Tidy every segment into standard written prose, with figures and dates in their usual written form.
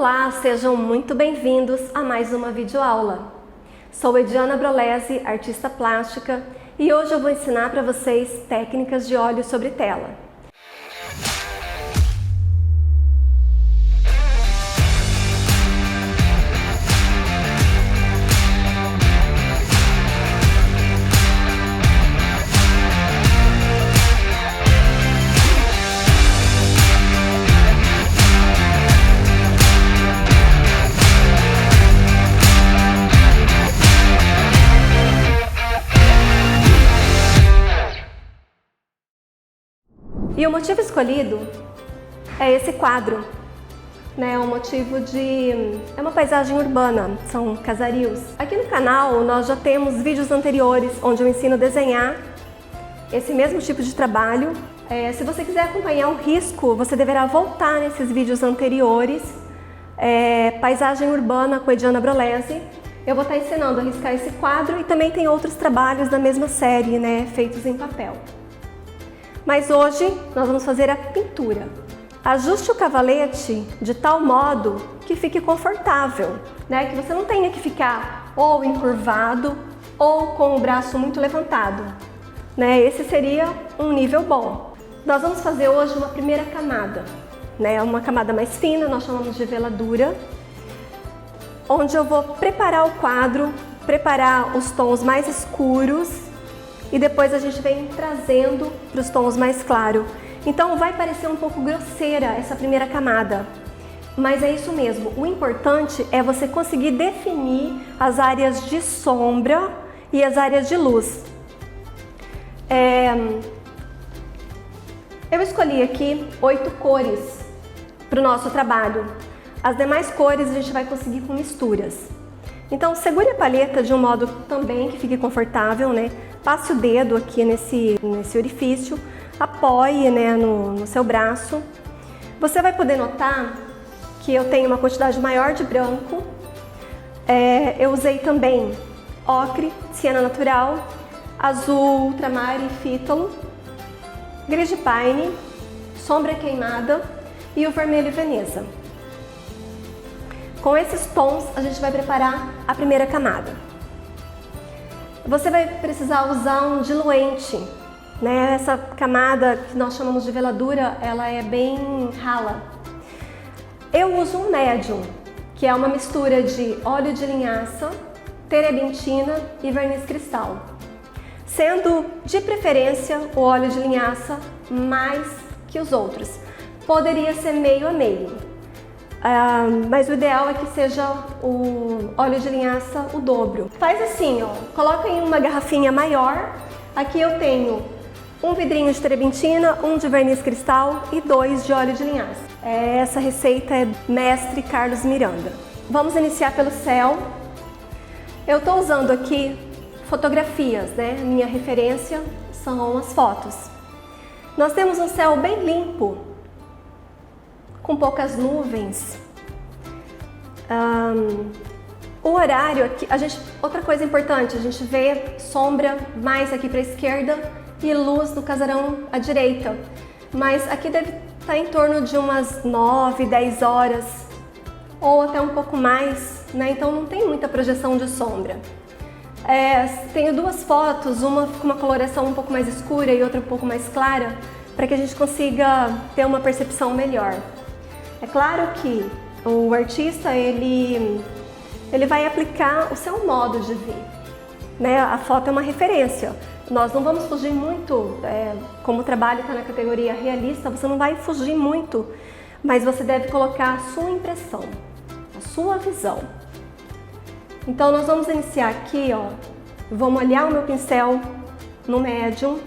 Olá, sejam muito bem-vindos a mais uma videoaula. Sou Ediana Brolesi, artista plástica, e hoje eu vou ensinar para vocês técnicas de óleo sobre tela. E o motivo escolhido é esse quadro, né? É um motivo é uma paisagem urbana, são casarios. Aqui no canal nós já temos vídeos anteriores onde eu ensino a desenhar esse mesmo tipo de trabalho. Se você quiser acompanhar o risco, você deverá voltar nesses vídeos anteriores. Paisagem urbana com Ediana Brolesi. Eu vou estar ensinando a riscar esse quadro e também tem outros trabalhos da mesma série, né? Feitos em papel. Mas hoje nós vamos fazer a pintura. Ajuste o cavalete de tal modo que fique confortável, né? Que você não tenha que ficar ou encurvado ou com o braço muito levantado, né? Esse seria um nível bom. Nós vamos fazer hoje uma primeira camada, né? Uma camada mais fina, nós chamamos de veladura, onde eu vou preparar o quadro, preparar os tons mais escuros, e depois a gente vem trazendo para os tons mais claros. Então vai parecer um pouco grosseira essa primeira camada, mas é isso mesmo. O importante é você conseguir definir as áreas de sombra e as áreas de luz. Eu escolhi aqui 8 cores para o nosso trabalho. As demais cores a gente vai conseguir com misturas. Então segure a palheta de um modo também que fique confortável, né? Passe o dedo aqui nesse orifício, apoie, né, no seu braço. Você vai poder notar que eu tenho uma quantidade maior de branco. Eu usei também ocre, siena natural, azul ultramar e fítalo, grige pine, sombra queimada e o vermelho Veneza. Com esses tons a gente vai preparar a primeira camada. Você vai precisar usar um diluente, né? Essa camada que nós chamamos de veladura, ela é bem rala. Eu uso um médium, que é uma mistura de óleo de linhaça, terebintina e verniz cristal. Sendo de preferência o óleo de linhaça mais que os outros. Poderia ser meio a meio. Mas o ideal é que seja o óleo de linhaça o dobro. Faz assim, ó, coloca em uma garrafinha maior. Aqui eu tenho um vidrinho de terebintina, um de verniz cristal e 2 de óleo de linhaça. Essa receita é mestre Carlos Miranda. Vamos iniciar pelo céu. Eu estou usando aqui fotografias, né? Minha referência são as fotos. Nós temos um céu bem limpo, com poucas nuvens. O horário aqui, outra coisa importante, a gente vê sombra mais aqui para a esquerda e luz no casarão à direita. Mas aqui deve estar em torno de umas 9, 10 horas ou até um pouco mais, né? Então não tem muita projeção de sombra. Tenho 2 fotos, uma com uma coloração um pouco mais escura e outra um pouco mais clara, para que a gente consiga ter uma percepção melhor. É claro que o artista, ele vai aplicar o seu modo de ver, né? A foto é uma referência. Nós não vamos fugir muito, como o trabalho está na categoria realista, você não vai fugir muito, mas você deve colocar a sua impressão, a sua visão. Então nós vamos iniciar aqui, ó, vou molhar o meu pincel no médium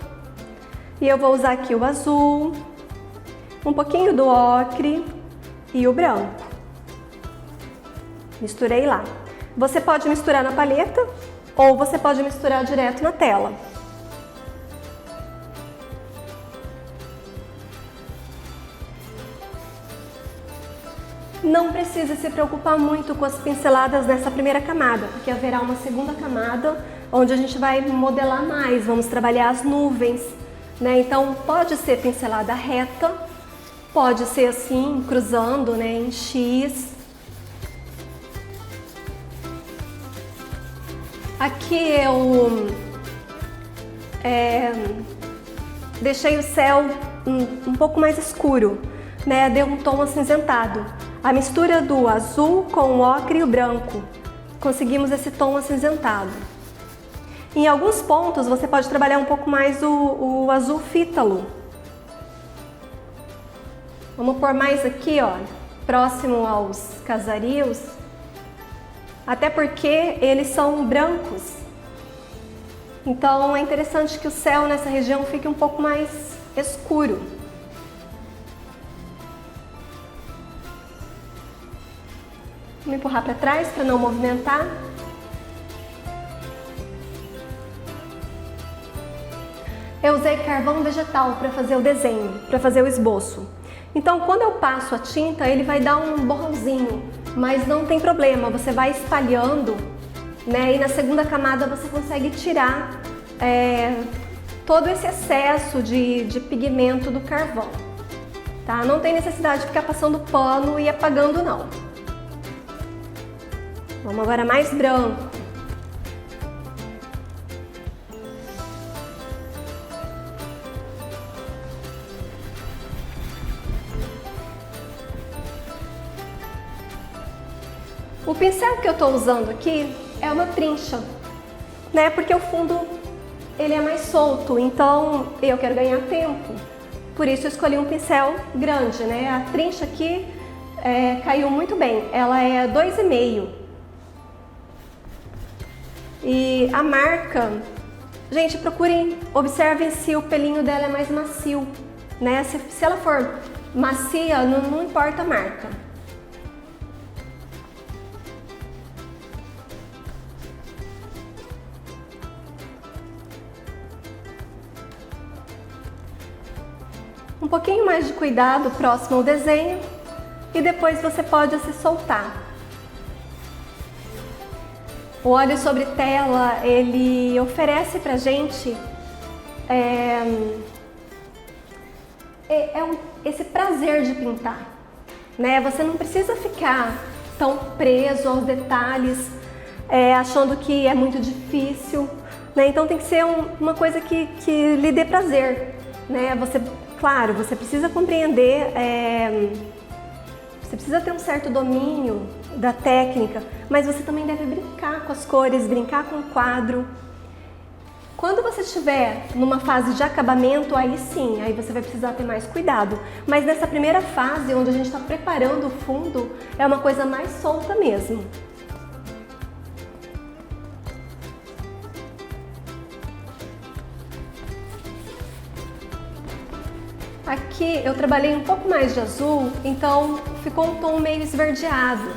e eu vou usar aqui o azul, um pouquinho do ocre e o branco. Misturei lá. Você pode misturar na palheta ou você pode misturar direto na tela. Não precisa se preocupar muito com as pinceladas nessa primeira camada, porque haverá uma segunda camada onde a gente vai modelar mais, vamos trabalhar as nuvens, né? Então pode ser pincelada reta, pode ser assim, cruzando, né, em X, Aqui eu deixei o céu um pouco mais escuro, né? Deu um tom acinzentado. A mistura do azul com o ocre e o branco, conseguimos esse tom acinzentado. Em alguns pontos você pode trabalhar um pouco mais o azul fítalo. Vamos pôr mais aqui, ó, próximo aos casarios, até porque eles são brancos. Então é interessante que o céu nessa região fique um pouco mais escuro. Vou empurrar para trás para não movimentar. Eu usei carvão vegetal para fazer o desenho, para fazer o esboço. Então, quando eu passo a tinta, ele vai dar um borrãozinho, mas não tem problema, você vai espalhando, né? E na segunda camada você consegue tirar todo esse excesso de pigmento do carvão, tá? Não tem necessidade de ficar passando pano e apagando, não. Vamos agora mais branco. O pincel que eu estou usando aqui é uma trincha, né? Porque o fundo ele é mais solto, então eu quero ganhar tempo. Por isso eu escolhi um pincel grande, né? A trincha aqui caiu muito bem, ela é 2,5. E a marca, gente, procurem, observem se o pelinho dela é mais macio, né? Se ela for macia, não importa a marca. Um pouquinho mais de cuidado próximo ao desenho e depois você pode se soltar. O óleo sobre tela, ele oferece pra gente esse prazer de pintar, né? Você não precisa ficar tão preso aos detalhes, achando que é muito difícil, né? Então tem que ser uma coisa que lhe dê prazer, né? Claro, você precisa compreender, você precisa ter um certo domínio da técnica, mas você também deve brincar com as cores, brincar com o quadro. Quando você estiver numa fase de acabamento, aí sim, aí você vai precisar ter mais cuidado. Mas nessa primeira fase, onde a gente está preparando o fundo, é uma coisa mais solta mesmo. Aqui eu trabalhei um pouco mais de azul, então ficou um tom meio esverdeado.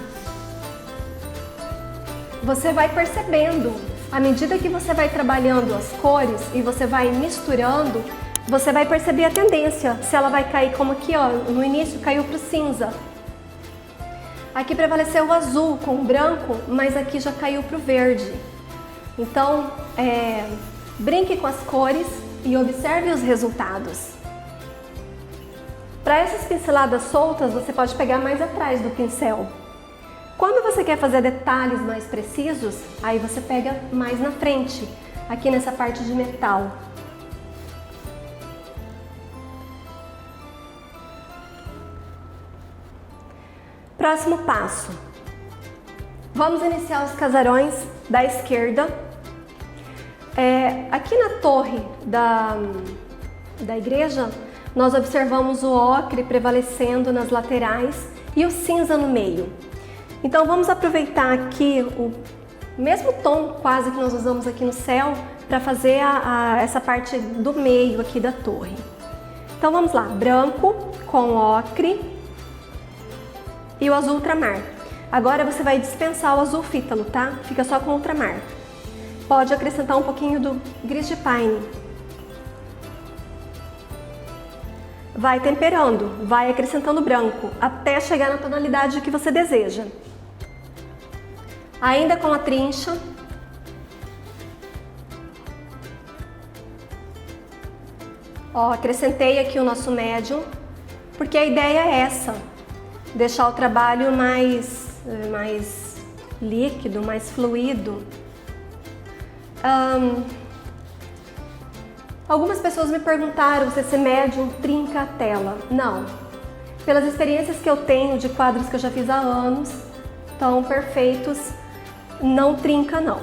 Você vai percebendo, à medida que você vai trabalhando as cores e você vai misturando, você vai perceber a tendência, se ela vai cair como aqui, ó, no início caiu para o cinza. Aqui prevaleceu o azul com o branco, mas aqui já caiu para o verde. Então, brinque com as cores e observe os resultados. Para essas pinceladas soltas, você pode pegar mais atrás do pincel. Quando você quer fazer detalhes mais precisos, aí você pega mais na frente, aqui nessa parte de metal. Próximo passo. Vamos iniciar os casarões da esquerda. Aqui na torre da igreja, nós observamos o ocre prevalecendo nas laterais e o cinza no meio. Então vamos aproveitar aqui o mesmo tom quase que nós usamos aqui no céu para fazer essa parte do meio aqui da torre. Então vamos lá, branco com ocre e o azul ultramar. Agora você vai dispensar o azul fítalo, tá? Fica só com o ultramar. Pode acrescentar um pouquinho do gris de pine. Vai temperando, vai acrescentando branco, até chegar na tonalidade que você deseja. Ainda com a trincha. Ó, acrescentei aqui o nosso médium, porque a ideia é essa, deixar o trabalho mais líquido, mais fluido. Algumas pessoas me perguntaram se esse médium trinca a tela. Não. Pelas experiências que eu tenho de quadros que eu já fiz há anos, tão perfeitos, não trinca não.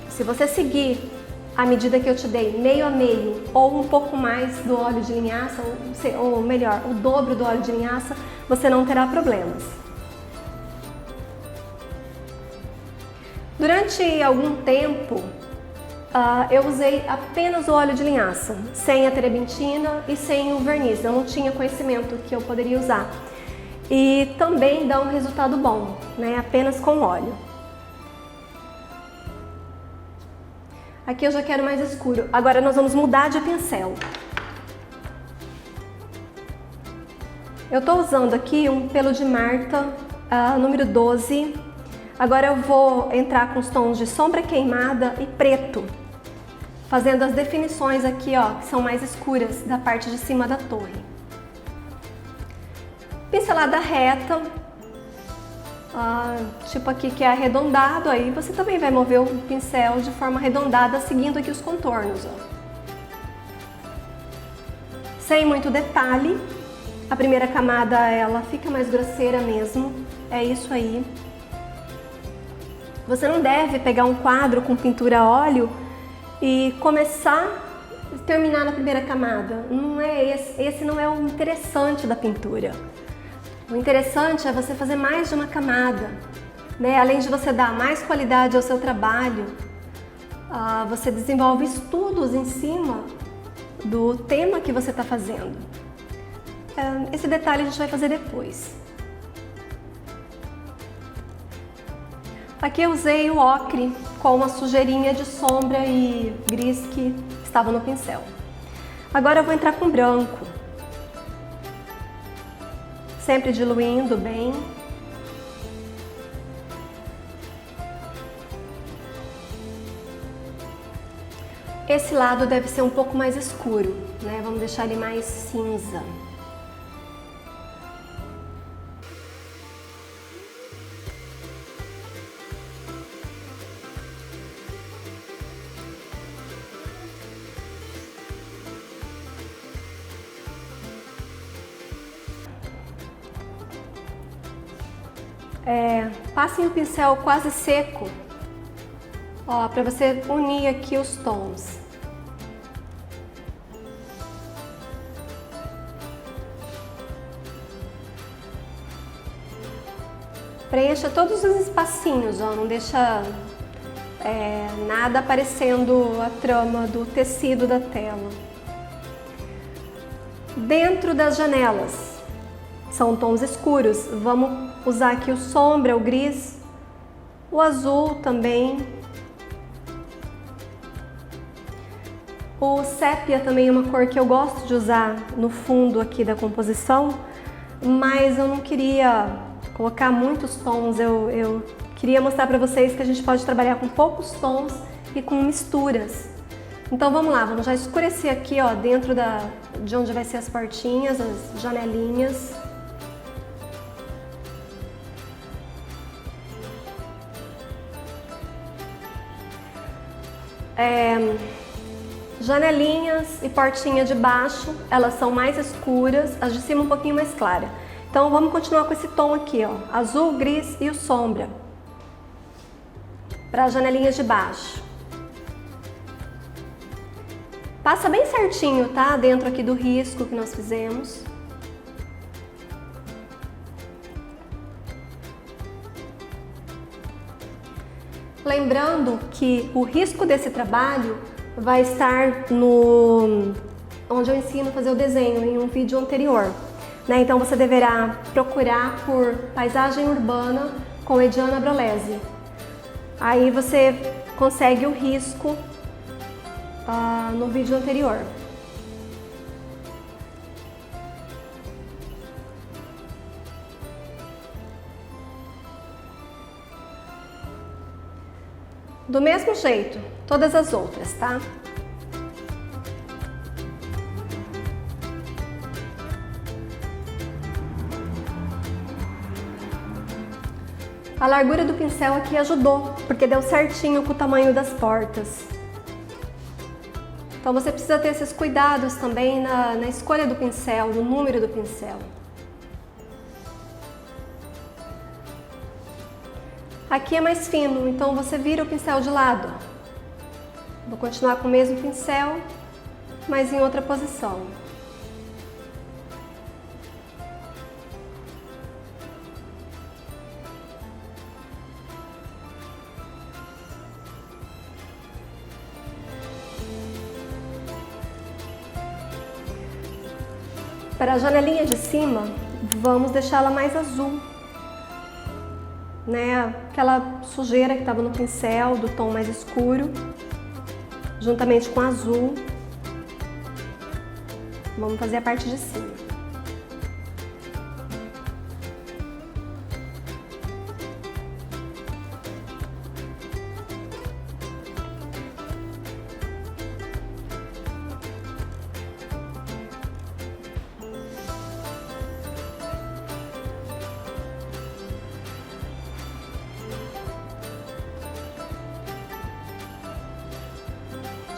Se você seguir a medida que eu te dei, meio a meio, ou um pouco mais do óleo de linhaça, ou melhor, o dobro do óleo de linhaça, você não terá problemas. Durante algum tempo, eu usei apenas o óleo de linhaça, sem a terebentina e sem o verniz. Eu não tinha conhecimento que eu poderia usar. E também dá um resultado bom, né? Apenas com óleo. Aqui eu já quero mais escuro. Agora nós vamos mudar de pincel. Eu estou usando aqui um pelo de Marta, número 12. Agora eu vou entrar com os tons de sombra queimada e preto, fazendo as definições aqui, ó, que são mais escuras da parte de cima da torre. Pincelada reta, tipo aqui que é arredondado, aí você também vai mover o pincel de forma arredondada, seguindo aqui os contornos, ó. Sem muito detalhe, a primeira camada ela fica mais grosseira mesmo, é isso aí. Você não deve pegar um quadro com pintura a óleo e começar e terminar na primeira camada. Não é esse não é o interessante da pintura. O interessante é você fazer mais de uma camada, né? Além de você dar mais qualidade ao seu trabalho, você desenvolve estudos em cima do tema que você está fazendo. Esse detalhe a gente vai fazer depois. Aqui eu usei o ocre com uma sujeirinha de sombra e gris que estava no pincel. Agora eu vou entrar com branco. Sempre diluindo bem. Esse lado deve ser um pouco mais escuro, né? Vamos deixar ele mais cinza. Passem o pincel quase seco, ó, para você unir aqui os tons. Preencha todos os espacinhos, ó, não deixa nada aparecendo a trama do tecido da tela. Dentro das janelas, são tons escuros, vamos usar aqui o sombra, o gris, o azul também. O sépia também é uma cor que eu gosto de usar no fundo aqui da composição, mas eu não queria colocar muitos tons, eu queria mostrar para vocês que a gente pode trabalhar com poucos tons e com misturas. Então vamos lá, vamos já escurecer aqui, ó, dentro de onde vai ser as portinhas, as janelinhas. Janelinhas e portinha de baixo, elas são mais escuras, as de cima um pouquinho mais clara. Então vamos continuar com esse tom aqui, ó, azul, gris e o sombra, para as janelinhas de baixo. Passa bem certinho, tá? Dentro aqui do risco que nós fizemos. Lembrando que o risco desse trabalho vai estar onde eu ensino a fazer o desenho, em um vídeo anterior, né? Então você deverá procurar por paisagem urbana com Ediana Brolesi. Aí você consegue o risco no vídeo anterior. Do mesmo jeito, todas as outras, tá? A largura do pincel aqui ajudou, porque deu certinho com o tamanho das portas. Então você precisa ter esses cuidados também na escolha do pincel, no número do pincel. Aqui é mais fino, então você vira o pincel de lado. Vou continuar com o mesmo pincel, mas em outra posição. Para a janelinha de cima, vamos deixá-la mais azul, né? Aquela sujeira que estava no pincel, do tom mais escuro, juntamente com azul. Vamos fazer a parte de cima.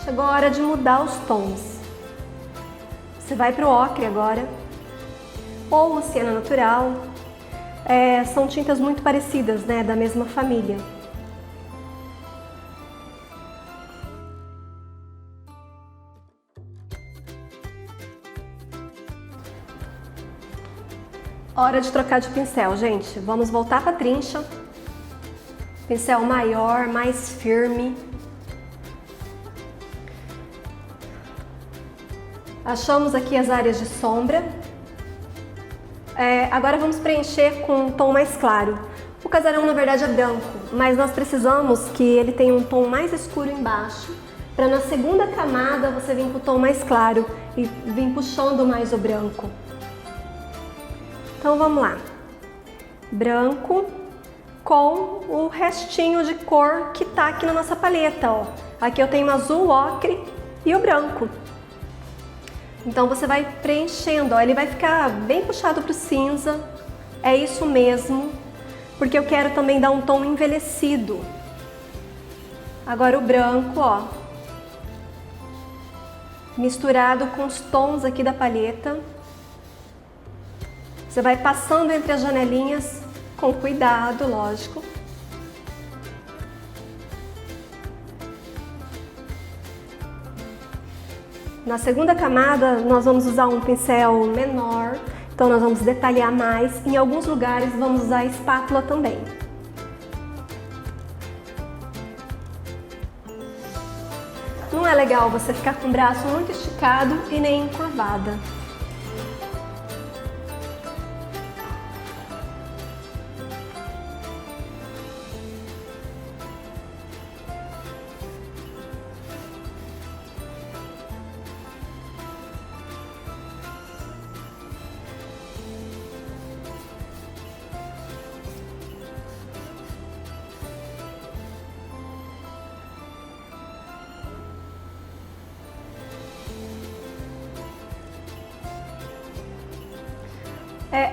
Chegou a hora de mudar os tons. Você vai para o ocre agora, ou o siena natural. São tintas muito parecidas, né, da mesma família. Hora de trocar de pincel, gente. Vamos voltar para a trincha. Pincel maior, mais firme. Achamos aqui as áreas de sombra. Agora vamos preencher com um tom mais claro. O casarão na verdade é branco, mas nós precisamos que ele tenha um tom mais escuro embaixo, para na segunda camada você vir com o tom mais claro e vir puxando mais o branco. Então vamos lá. Branco com o restinho de cor que tá aqui na nossa paleta, ó. Aqui eu tenho o azul, o ocre e o branco. Então você vai preenchendo, ó, ele vai ficar bem puxado para o cinza, é isso mesmo, porque eu quero também dar um tom envelhecido. Agora o branco, ó, misturado com os tons aqui da paleta. Você vai passando entre as janelinhas, com cuidado, lógico. Na segunda camada, nós vamos usar um pincel menor, então nós vamos detalhar mais. Em alguns lugares, vamos usar a espátula também. Não é legal você ficar com o braço muito esticado e nem encurvada.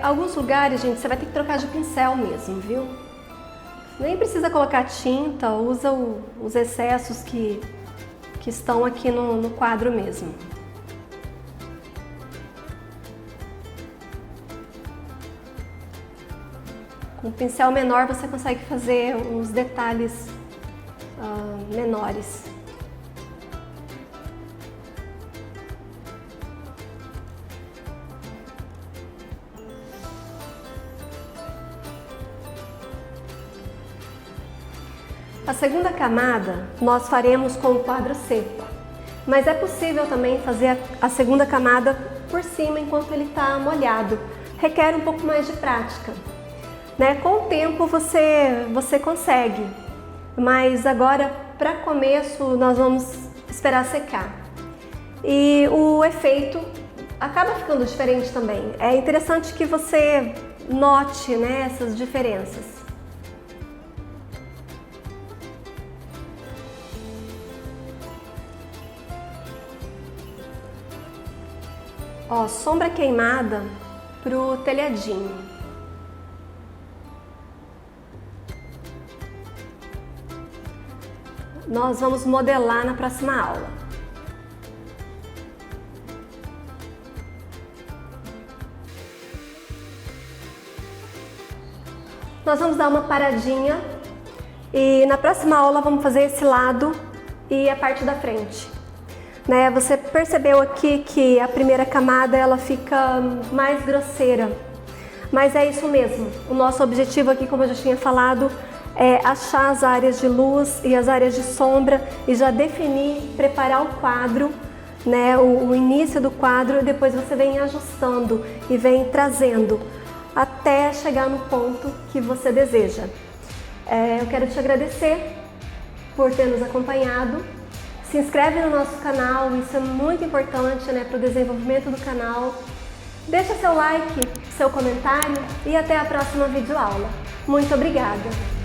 Alguns lugares, gente, você vai ter que trocar de pincel mesmo, viu? Nem precisa colocar tinta, usa os excessos que estão aqui no quadro mesmo. Com um pincel menor você consegue fazer uns detalhes menores. A segunda camada nós faremos com o quadro seco, mas é possível também fazer a segunda camada por cima enquanto ele está molhado. Requer um pouco mais de prática, né? Com o tempo você consegue, mas agora para começo nós vamos esperar secar. E o efeito acaba ficando diferente também. É interessante que você note, né, essas diferenças. Ó, sombra queimada pro telhadinho. nós vamos modelar na próxima aula. Nós vamos dar uma paradinha e na próxima aula vamos fazer esse lado e a parte da frente. Né? Você percebeu aqui que a primeira camada ela fica mais grosseira, mas é isso mesmo. O nosso objetivo aqui, como eu já tinha falado, é achar as áreas de luz e as áreas de sombra e já definir, preparar o quadro, né? o início do quadro, e depois você vem ajustando e vem trazendo até chegar no ponto que você deseja. Eu quero te agradecer por ter nos acompanhado. Se inscreve no nosso canal, isso é muito importante, né, para o desenvolvimento do canal. Deixa seu like, seu comentário e até a próxima videoaula. Muito obrigada!